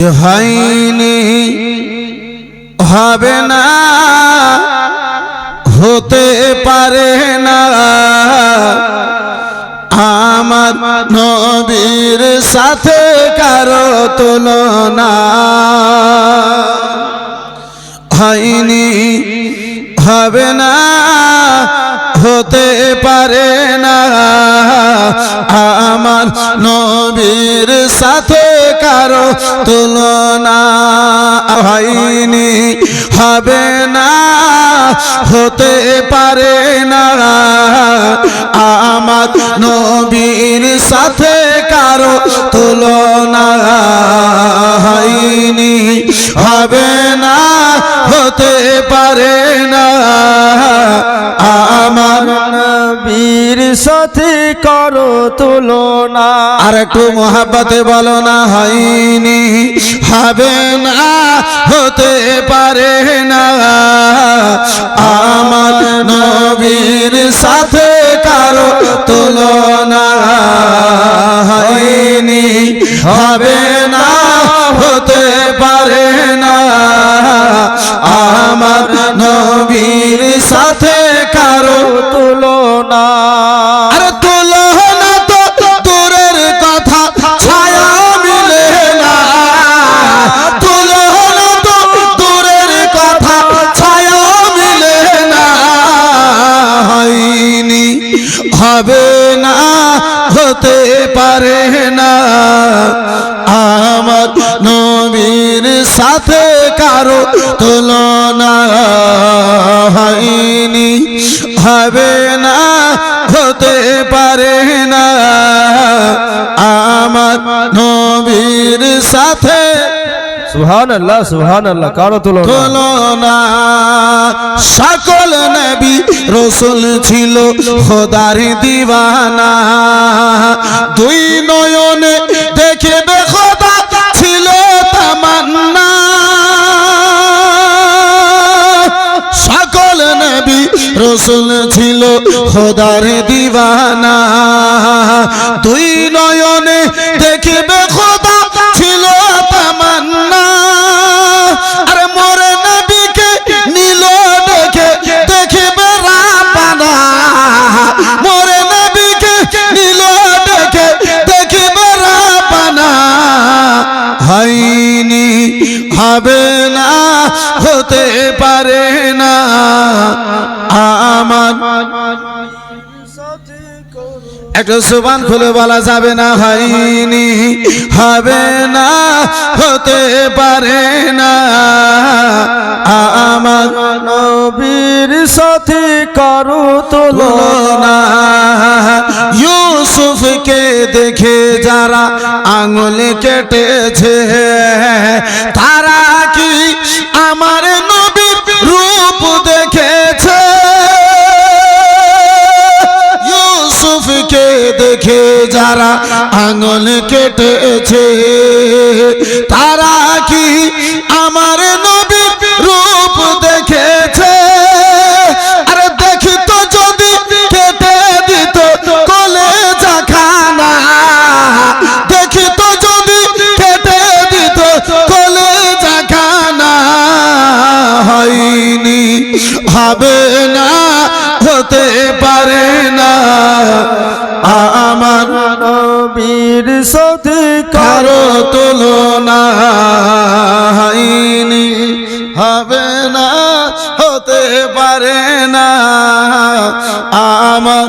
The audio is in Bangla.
হয়নি, হবে না, হতে পারে না আমার নবীর সাথে কারো তুলনা। হয়নি, হবে না, হতে পারে না আমার নবীর সাথে কারো তুলনা। হয়নি, হবে না, হতে পারে না আমার নবীর সাথে কারো তুলনা। হয়নি, হবে না, হতে পারে না আমার নবীর সাথে কারো তুলনা। আর একটু মোহাব্বতে বলো না। হয়নি, হবে না, হতে পারে না আমার নবীর সাথে কারো তুলনা। হয়নি, হবে না, হতে পারে না আমার নবীর সাথে কারো তুলনা। আর তুলনা তো দূরের কথা, ছায়া মিলে না। তুলনা তো দূরের কথা, ছায়া মিলে না। হয়নি, হবে না, হতে পারে না আমার নবীর সাথে কারো তুলনা। হয়নি, হবে না, হতে পারে না আমার নবীর সাথে সুবহানাল্লাহ সুবহানাল্লাহ, কারো তুলনা। সকল নবী রাসূল ছিল খোদার দিওয়ানা। দুই নয়নে দেখবে খোদা ছিল তামান্না। সকল নবী রাসূল ছিল খোদার দিওয়ানা। দুই নয়নে দেখবে খোদা ছিল তামান্না। আরে মোরে নবীকে নীল দেখে দেখবে রাব্বানা। মোরে নবীকে নীল দেখে দেখবে রাব্বানা। হয়নি, হবে না, হতে পারে না আমার। একটা সুবহান খুলে বলা যাবে না। হয়নি, হবে না, হতে পারে না আমার নবীর সাথে কারো তুলনা। ইউসুফকে দেখে যারা আঙুল কেটেছে, তারা কি আমার নবীর রূপ দেখেছে? ইউসুফকে দেখে যারা আঙুল কেটেছে, তারা কি আমার নবীর রূপ দেখেছে? আরে দেখিত যদি কেটে দিত কলেজা খানা। দেখিত যদি কেটে দিত কলেজা খানা। হয়নি, হবে না, হতে পারে না আমার নবীর সাথে কারো তুলনা। হয়নি, হবে না, হতে পারে না আমার